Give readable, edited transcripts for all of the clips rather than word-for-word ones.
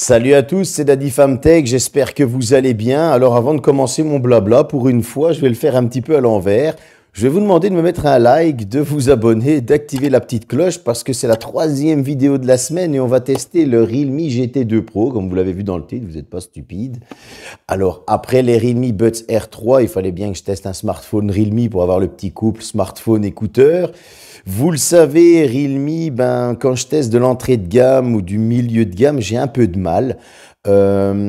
Salut à tous, c'est Daddy Famtech, j'espère que vous allez bien. Alors avant de commencer mon blabla, pour une fois, je vais le faire un petit peu à l'envers. Je vais vous demander de me mettre un like, de vous abonner, d'activer la petite cloche parce que c'est la troisième vidéo de la semaine et on va tester le Realme GT2 Pro, comme vous l'avez vu dans le titre, vous n'êtes pas stupide. Alors après les Realme Buds R3, il fallait bien que je teste un smartphone Realme pour avoir le petit couple smartphone-écouteur. Vous le savez, Realme, quand je teste de l'entrée de gamme ou du milieu de gamme, j'ai un peu de mal.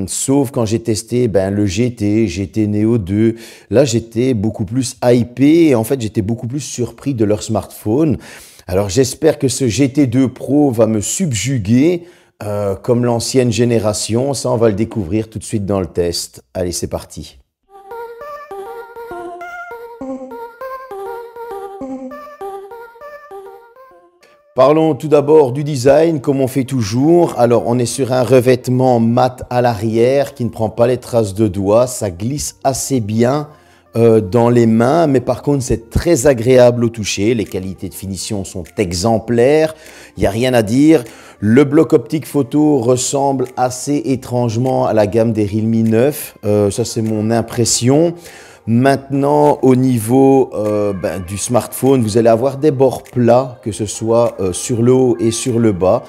Sauf quand j'ai testé le GT Neo 2. Là, j'étais beaucoup plus hypé et en fait, j'étais beaucoup plus surpris de leur smartphone. Alors, j'espère que ce GT2 Pro va me subjuguer comme l'ancienne génération. Ça, on va le découvrir tout de suite dans le test. Allez, c'est parti. Parlons tout d'abord du design, comme on fait toujours. Alors, on est sur un revêtement mat à l'arrière qui ne prend pas les traces de doigts. Ça glisse assez bien dans les mains, mais par contre, c'est très agréable au toucher. Les qualités de finition sont exemplaires. Il n'y a rien à dire. Le bloc optique photo ressemble assez étrangement à la gamme des Realme 9. Ça, c'est mon impression. Maintenant, au niveau du smartphone, vous allez avoir des bords plats, que ce soit sur le haut et sur le bas.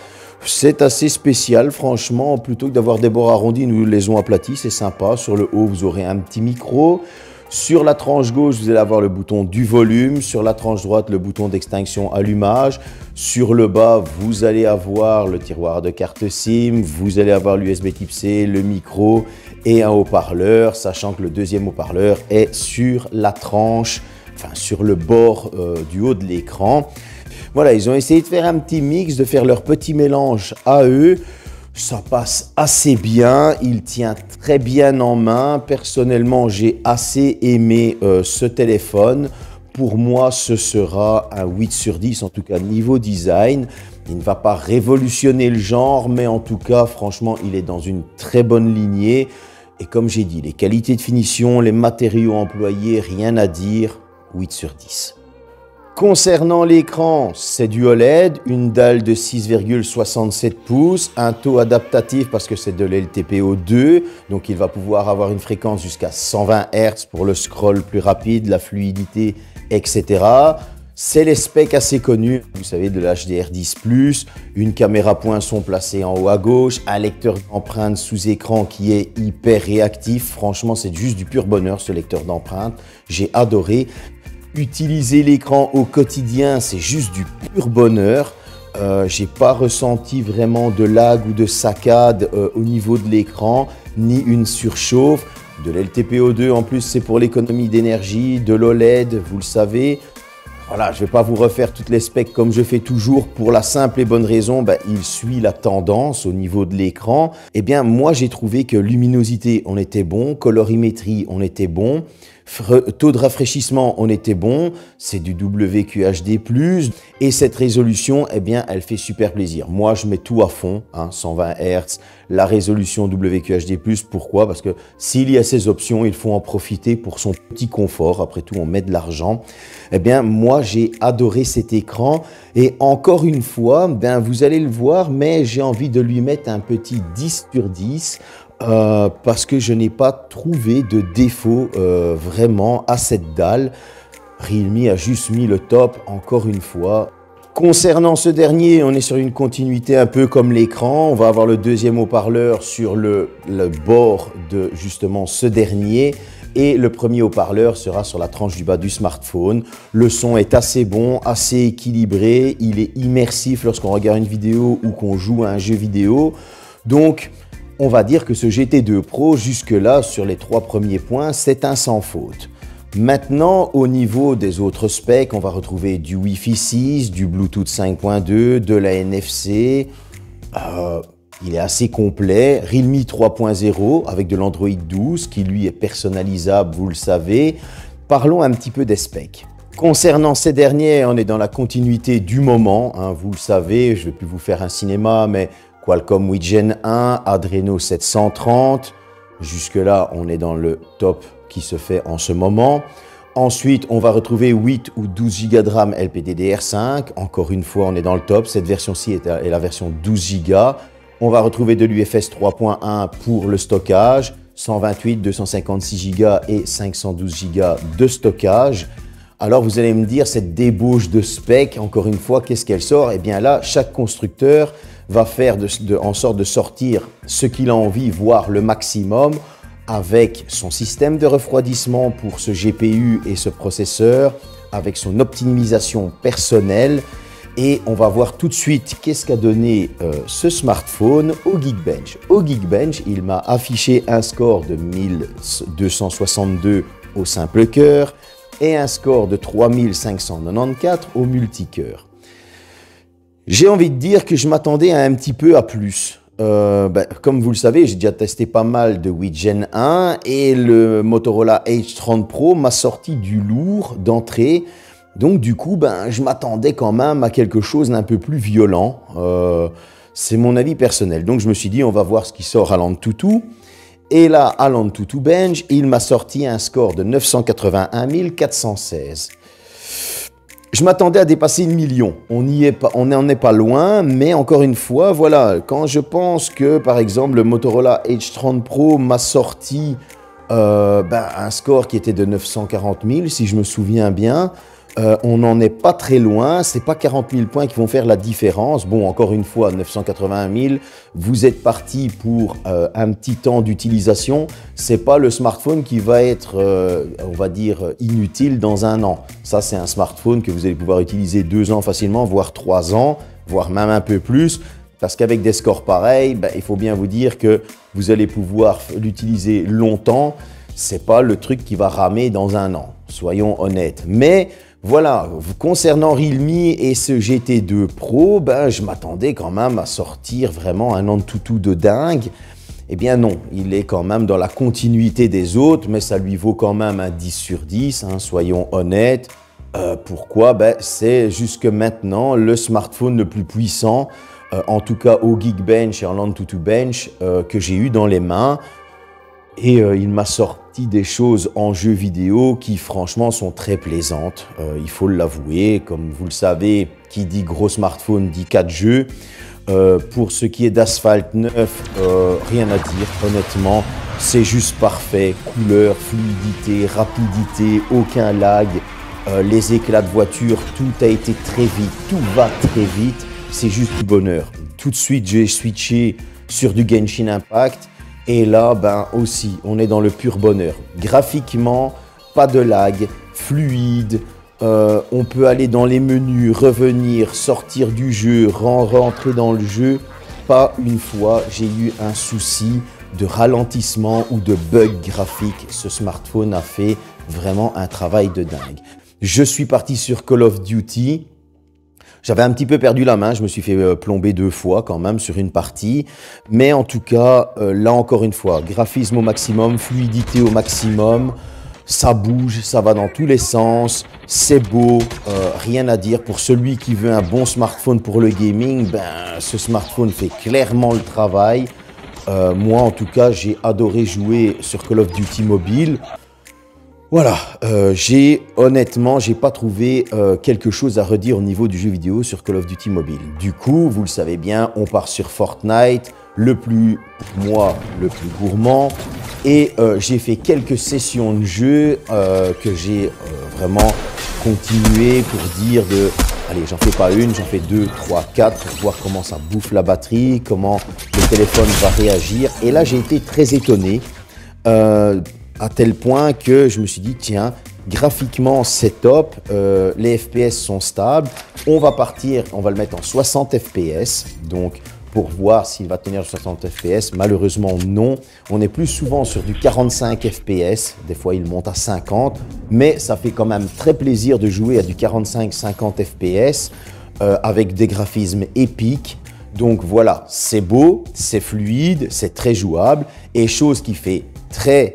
C'est assez spécial, franchement. Plutôt que d'avoir des bords arrondis, nous les ont aplatis, c'est sympa. Sur le haut, vous aurez un petit micro. Sur la tranche gauche, vous allez avoir le bouton du volume. Sur la tranche droite, le bouton d'extinction allumage. Sur le bas, vous allez avoir le tiroir de carte SIM. Vous allez avoir l'USB type C, le micro et un haut-parleur, sachant que le deuxième haut-parleur est sur la tranche, enfin sur le bord du haut de l'écran. Voilà, ils ont essayé de faire un petit mix, de faire leur petit mélange à eux. Ça passe assez bien, il tient très bien en main. Personnellement, j'ai assez aimé ce téléphone. Pour moi, ce sera un 8 sur 10, en tout cas niveau design. Il ne va pas révolutionner le genre, mais en tout cas, franchement, il est dans une très bonne lignée. Et comme j'ai dit, les qualités de finition, les matériaux employés, rien à dire, 8 sur 10. Concernant l'écran, c'est du OLED, une dalle de 6,67 pouces, un taux adaptatif parce que c'est de l'LTPO2, donc il va pouvoir avoir une fréquence jusqu'à 120 Hz pour le scroll plus rapide, la fluidité, etc. C'est les specs assez connus, vous savez, de l'HDR10+, une caméra poinçon placée en haut à gauche, un lecteur d'empreintes sous écran qui est hyper réactif. Franchement, c'est juste du pur bonheur ce lecteur d'empreintes, j'ai adoré. Utiliser l'écran au quotidien, c'est juste du pur bonheur. J'ai pas ressenti vraiment de lag ou de saccade au niveau de l'écran, ni une surchauffe. De l'LTPO2 en plus, c'est pour l'économie d'énergie, de l'OLED, vous le savez. Voilà, je ne vais pas vous refaire toutes les specs comme je fais toujours pour la simple et bonne raison, il suit la tendance au niveau de l'écran. Eh bien, moi, j'ai trouvé que luminosité, on était bon, colorimétrie, on était bon, taux de rafraîchissement, on était bon, c'est du WQHD+, et cette résolution, eh bien, elle fait super plaisir. Moi, je mets tout à fond, 120 Hz, la résolution WQHD+, pourquoi? Parce que s'il y a ces options, il faut en profiter pour son petit confort. Après tout, on met de l'argent. Eh bien, moi, j'ai adoré cet écran et encore une fois, vous allez le voir, mais j'ai envie de lui mettre un petit 10 sur 10 parce que je n'ai pas trouvé de défaut vraiment à cette dalle. Realme a juste mis le top encore une fois. Concernant ce dernier, on est sur une continuité un peu comme l'écran. On va avoir le deuxième haut-parleur sur le bord de justement ce dernier. Et le premier haut-parleur sera sur la tranche du bas du smartphone. Le son est assez bon, assez équilibré, il est immersif lorsqu'on regarde une vidéo ou qu'on joue à un jeu vidéo. Donc, on va dire que ce GT2 Pro, jusque-là, sur les 3 premiers points, c'est un sans faute. Maintenant, au niveau des autres specs, on va retrouver du Wi-Fi 6, du Bluetooth 5.2, de la NFC. Il est assez complet. Realme 3.0 avec de l'Android 12 qui lui est personnalisable, vous le savez. Parlons un petit peu des specs. Concernant ces derniers, on est dans la continuité du moment. Vous le savez, je ne vais plus vous faire un cinéma, mais Qualcomm 8 Gen 1, Adreno 730. Jusque-là, on est dans le top qui se fait en ce moment. Ensuite, on va retrouver 8 ou 12 Go de RAM LPDDR5. Encore une fois, on est dans le top. Cette version-ci est la version 12 Go. On va retrouver de l'UFS 3.1 pour le stockage, 128, 256 Go et 512 Go de stockage. Alors vous allez me dire, cette débauche de spec, encore une fois, qu'est-ce qu'elle sort? Eh bien là, chaque constructeur va faire en sorte de sortir ce qu'il a envie, voire le maximum, avec son système de refroidissement pour ce GPU et ce processeur, avec son optimisation personnelle. Et on va voir tout de suite qu'est-ce qu'a donné ce smartphone au Geekbench. Au Geekbench, il m'a affiché un score de 1262 au simple cœur et un score de 3594 au multicœur. J'ai envie de dire que je m'attendais un petit peu à plus. Comme vous le savez, j'ai déjà testé pas mal de 8 Gen 1 et le Motorola H30 Pro m'a sorti du lourd d'entrée. Donc du coup, je m'attendais quand même à quelque chose d'un peu plus violent. C'est mon avis personnel. Donc je me suis dit, on va voir ce qui sort à l'Antutu. Et là, à l'Antutu Bench, il m'a sorti un score de 981 416. Je m'attendais à dépasser le million. On n'en est pas loin, mais encore une fois, voilà, quand je pense que, par exemple, le Motorola H30 Pro m'a sorti un score qui était de 940 000, si je me souviens bien, on n'en est pas très loin, c'est pas 40 000 points qui vont faire la différence. Bon, encore une fois, 981 000, vous êtes parti pour un petit temps d'utilisation. C'est pas le smartphone qui va être, on va dire, inutile dans un an. Ça, c'est un smartphone que vous allez pouvoir utiliser 2 ans facilement, voire 3 ans, voire même un peu plus. Parce qu'avec des scores pareils, il faut bien vous dire que vous allez pouvoir l'utiliser longtemps. C'est pas le truc qui va ramer dans un an, soyons honnêtes. Mais voilà, concernant Realme et ce GT2 Pro, je m'attendais quand même à sortir vraiment un Antutu de dingue. Eh bien non, il est quand même dans la continuité des autres, mais ça lui vaut quand même un 10 sur 10, soyons honnêtes. Pourquoi? C'est jusque maintenant le smartphone le plus puissant, en tout cas au Geekbench et en Antutu Bench, que j'ai eu dans les mains. Et il m'a sorti des choses en jeu vidéo qui franchement sont très plaisantes, il faut l'avouer. Comme vous le savez, qui dit gros smartphone dit 4 jeux. Pour ce qui est d'Asphalt 9, rien à dire, honnêtement, c'est juste parfait. Couleur, fluidité, rapidité, aucun lag, les éclats de voiture, tout a été très vite, tout va très vite, c'est juste du bonheur. Tout de suite, j'ai switché sur du Genshin Impact. Et là, aussi, on est dans le pur bonheur. Graphiquement, pas de lag, fluide, on peut aller dans les menus, revenir, sortir du jeu, rentrer dans le jeu. Pas une fois, j'ai eu un souci de ralentissement ou de bug graphique. Ce smartphone a fait vraiment un travail de dingue. Je suis parti sur Call of Duty. J'avais un petit peu perdu la main, je me suis fait plomber 2 fois quand même sur une partie. Mais en tout cas, là encore une fois, graphisme au maximum, fluidité au maximum. Ça bouge, ça va dans tous les sens, c'est beau, rien à dire. Pour celui qui veut un bon smartphone pour le gaming, ce smartphone fait clairement le travail. Moi en tout cas, j'ai adoré jouer sur Call of Duty Mobile. Voilà, honnêtement, j'ai pas trouvé quelque chose à redire au niveau du jeu vidéo sur Call of Duty Mobile. Du coup, vous le savez bien, on part sur Fortnite, le plus gourmand. Et j'ai fait quelques sessions de jeu que j'ai vraiment continué pour dire de... Allez, j'en fais pas une, j'en fais 2, 3, 4 pour voir comment ça bouffe la batterie, comment le téléphone va réagir. Et là, j'ai été très étonné. À tel point que je me suis dit, tiens, graphiquement, c'est top, les FPS sont stables, on va le mettre en 60 FPS, donc pour voir s'il va tenir 60 FPS, malheureusement non, on est plus souvent sur du 45 FPS, des fois il monte à 50, mais ça fait quand même très plaisir de jouer à du 45-50 FPS avec des graphismes épiques. Donc voilà, c'est beau, c'est fluide, c'est très jouable, et chose qui fait très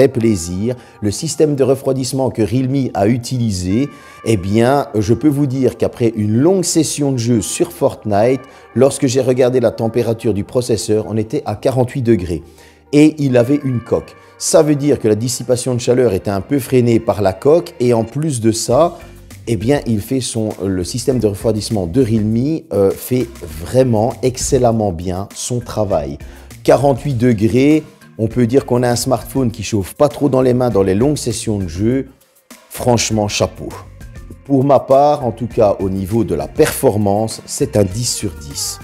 plaisir, le système de refroidissement que Realme a utilisé, eh bien, je peux vous dire qu'après une longue session de jeu sur Fortnite, lorsque j'ai regardé la température du processeur, on était à 48 degrés et il avait une coque. Ça veut dire que la dissipation de chaleur était un peu freinée par la coque et en plus de ça, eh bien, le système de refroidissement de Realme fait vraiment excellemment bien son travail. 48 degrés, on peut dire qu'on a un smartphone qui chauffe pas trop dans les mains dans les longues sessions de jeu. Franchement, chapeau. Pour ma part, en tout cas au niveau de la performance, c'est un 10 sur 10.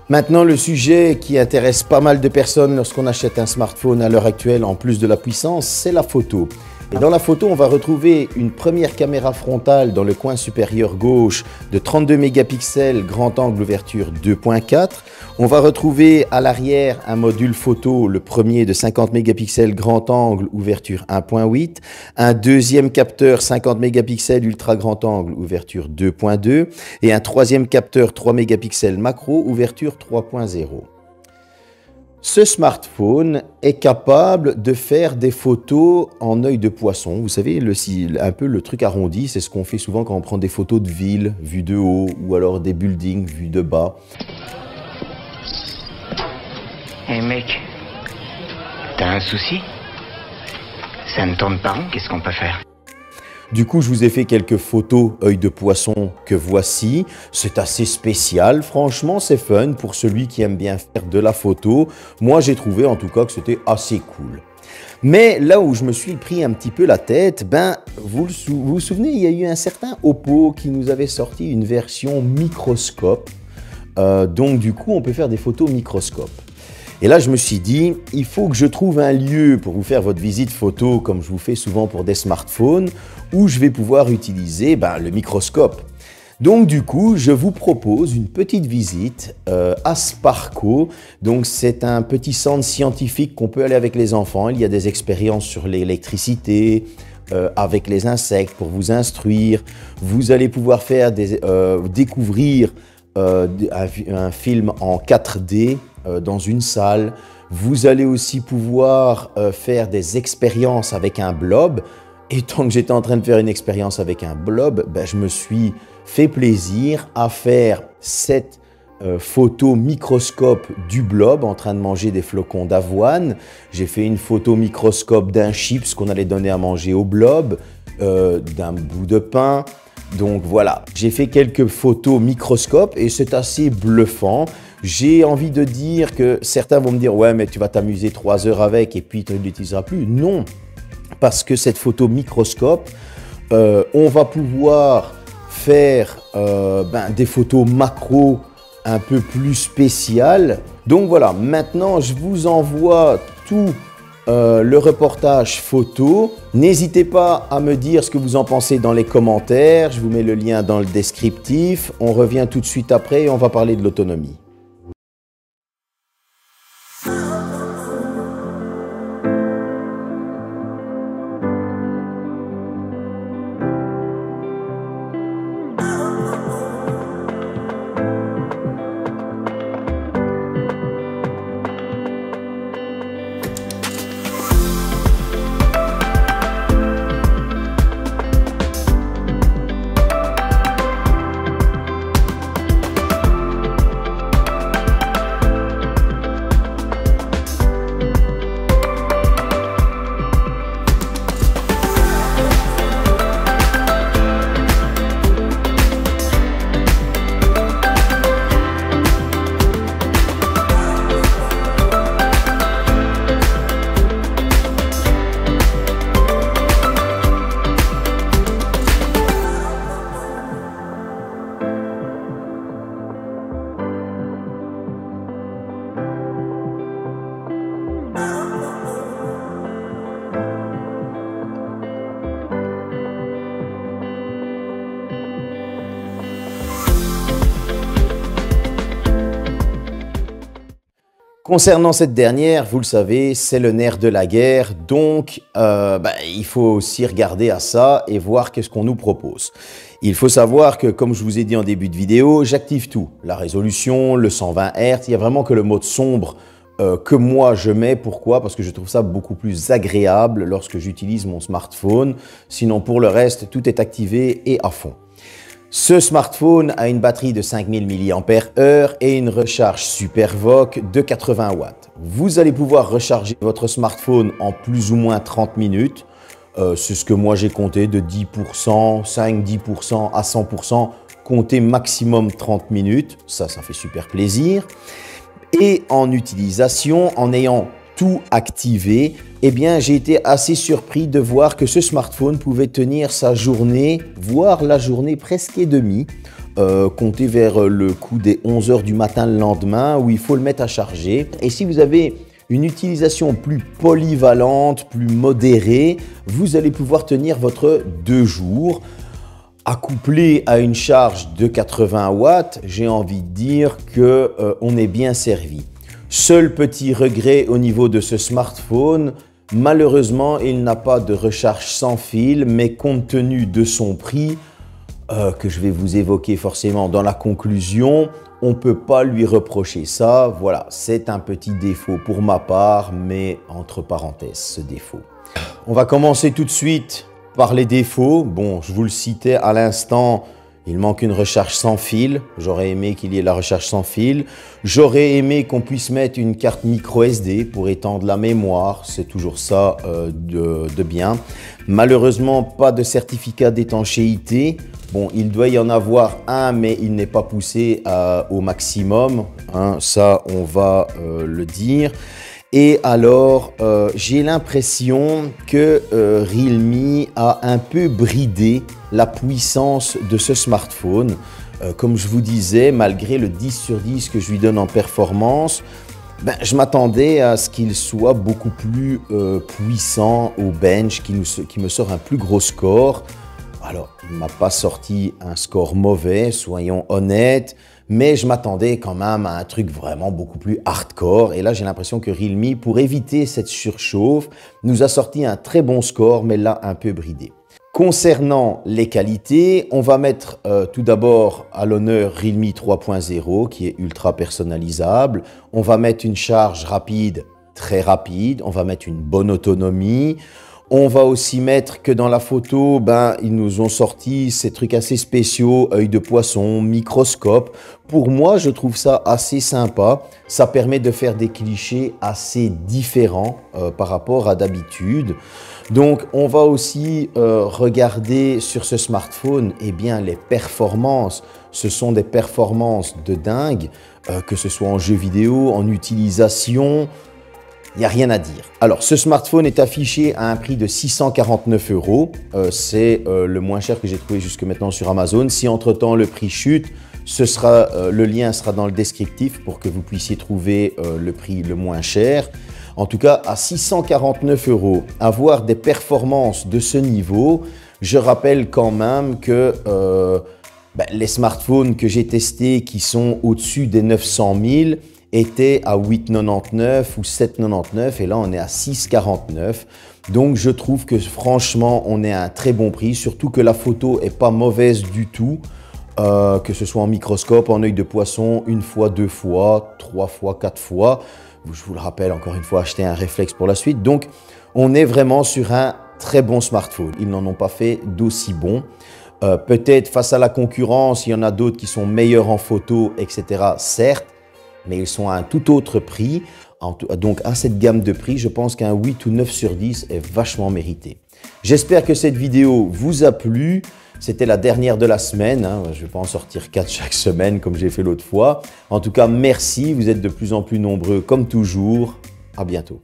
Maintenant, le sujet qui intéresse pas mal de personnes lorsqu'on achète un smartphone à l'heure actuelle, en plus de la puissance, c'est la photo. Et dans la photo, on va retrouver une première caméra frontale dans le coin supérieur gauche de 32 mégapixels, grand angle ouverture 2.4. On va retrouver à l'arrière un module photo, le premier de 50 mégapixels, grand angle ouverture 1.8. Un deuxième capteur 50 mégapixels, ultra grand angle ouverture 2.2. Et un troisième capteur 3 mégapixels macro, ouverture 3.0. Ce smartphone est capable de faire des photos en œil de poisson. Vous savez, un peu le truc arrondi, c'est ce qu'on fait souvent quand on prend des photos de ville vues de haut ou alors des buildings vus de bas. Hé mec, t'as un souci? Ça ne tourne pas rond, qu'est-ce qu'on peut faire? Du coup, je vous ai fait quelques photos œil de poisson que voici. C'est assez spécial, franchement, c'est fun pour celui qui aime bien faire de la photo. Moi, j'ai trouvé en tout cas que c'était assez cool. Mais là où je me suis pris un petit peu la tête, vous vous souvenez, il y a eu un certain Oppo qui nous avait sorti une version microscope. Donc du coup, on peut faire des photos microscope. Et là, je me suis dit, il faut que je trouve un lieu pour vous faire votre visite photo, comme je vous fais souvent pour des smartphones, où je vais pouvoir utiliser le microscope. Donc du coup, je vous propose une petite visite à Sparco. Donc c'est un petit centre scientifique qu'on peut aller avec les enfants. Il y a des expériences sur l'électricité, avec les insectes pour vous instruire. Vous allez pouvoir faire découvrir un film en 4D dans une salle. Vous allez aussi pouvoir faire des expériences avec un blob. Et tant que j'étais en train de faire une expérience avec un blob, je me suis fait plaisir à faire cette photo microscope du blob en train de manger des flocons d'avoine. J'ai fait une photo microscope d'un chips qu'on allait donner à manger au blob, d'un bout de pain. Donc voilà, j'ai fait quelques photos microscope et c'est assez bluffant. J'ai envie de dire que certains vont me dire « Ouais, mais tu vas t'amuser 3 heures avec et puis tu ne l'utiliseras plus. » Non, parce que cette photo microscope, on va pouvoir faire des photos macro un peu plus spéciales. Donc voilà, maintenant je vous envoie tout le reportage photo. N'hésitez pas à me dire ce que vous en pensez dans les commentaires. Je vous mets le lien dans le descriptif. On revient tout de suite après et on va parler de l'autonomie. Concernant cette dernière, vous le savez, c'est le nerf de la guerre, donc il faut aussi regarder à ça et voir qu'est-ce qu'on nous propose. Il faut savoir que, comme je vous ai dit en début de vidéo, j'active tout. La résolution, le 120 Hz, il n'y a vraiment que le mode sombre que moi je mets. Pourquoi? Parce que je trouve ça beaucoup plus agréable lorsque j'utilise mon smartphone. Sinon, pour le reste, tout est activé et à fond. Ce smartphone a une batterie de 5000 mAh et une recharge SuperVOOC de 80 watts. Vous allez pouvoir recharger votre smartphone en plus ou moins 30 minutes. C'est ce que moi j'ai compté de 10%, 5-10% à 100%, compter maximum 30 minutes, ça fait super plaisir. Et en utilisation, en ayant tout activé, eh bien j'ai été assez surpris de voir que ce smartphone pouvait tenir sa journée, voire la journée presque et demie, compter vers le coup des 11 h du matin le lendemain où il faut le mettre à charger. Et si vous avez une utilisation plus polyvalente, plus modérée, vous allez pouvoir tenir votre 2 jours. Accouplé à une charge de 80 watts, j'ai envie de dire qu'on est bien servi. Seul petit regret au niveau de ce smartphone, malheureusement, il n'a pas de recharge sans fil, mais compte tenu de son prix, que je vais vous évoquer forcément dans la conclusion, on ne peut pas lui reprocher ça. Voilà, c'est un petit défaut pour ma part, mais entre parenthèses, ce défaut. On va commencer tout de suite par les défauts. Bon, je vous le citais à l'instant, il manque une recharge sans fil. J'aurais aimé qu'il y ait la recharge sans fil. J'aurais aimé qu'on puisse mettre une carte micro SD pour étendre la mémoire. C'est toujours ça de bien. Malheureusement, pas de certificat d'étanchéité. Bon, il doit y en avoir un, mais il n'est pas poussé au maximum. Hein, ça, on va le dire. Et alors, j'ai l'impression que Realme a un peu bridé la puissance de ce smartphone. Comme je vous disais, malgré le 10 sur 10 que je lui donne en performance, je m'attendais à ce qu'il soit beaucoup plus puissant au bench, qui me sort un plus gros score. Alors, il ne m'a pas sorti un score mauvais, soyons honnêtes, mais je m'attendais quand même à un truc vraiment beaucoup plus hardcore. Et là, j'ai l'impression que Realme, pour éviter cette surchauffe, nous a sorti un très bon score, mais là, un peu bridé. Concernant les qualités, on va mettre tout d'abord à l'honneur Realme 3.0, qui est ultra personnalisable. On va mettre une charge rapide, très rapide. On va mettre une bonne autonomie. On va aussi mettre que dans la photo, ils nous ont sorti ces trucs assez spéciaux, œil de poisson, microscope. Pour moi, je trouve ça assez sympa. Ça permet de faire des clichés assez différents par rapport à d'habitude. Donc, on va aussi regarder sur ce smartphone, les performances. Ce sont des performances de dingue, que ce soit en jeu vidéo, en utilisation. Il n'y a rien à dire. Alors, ce smartphone est affiché à un prix de 649 €. C'est le moins cher que j'ai trouvé jusque maintenant sur Amazon. Si entre-temps le prix chute, le lien sera dans le descriptif pour que vous puissiez trouver le prix le moins cher. En tout cas, à 649 €, avoir des performances de ce niveau, je rappelle quand même que les smartphones que j'ai testés qui sont au-dessus des 900 000 était à 8,99 ou 7,99 et là on est à 6,49. Donc je trouve que franchement on est à un très bon prix, surtout que la photo est pas mauvaise du tout, que ce soit en microscope, en œil de poisson, une fois, 2 fois, 3 fois, 4 fois. Je vous le rappelle encore une fois, achetez un réflexe pour la suite. Donc on est vraiment sur un très bon smartphone. Ils n'en ont pas fait d'aussi bon. Peut-être face à la concurrence, il y en a d'autres qui sont meilleurs en photo, etc. Certes, mais ils sont à un tout autre prix. Donc à cette gamme de prix, je pense qu'un 8 ou 9 sur 10 est vachement mérité. J'espère que cette vidéo vous a plu. C'était la dernière de la semaine. Je ne vais pas en sortir 4 chaque semaine comme j'ai fait l'autre fois. En tout cas, merci. Vous êtes de plus en plus nombreux comme toujours. À bientôt.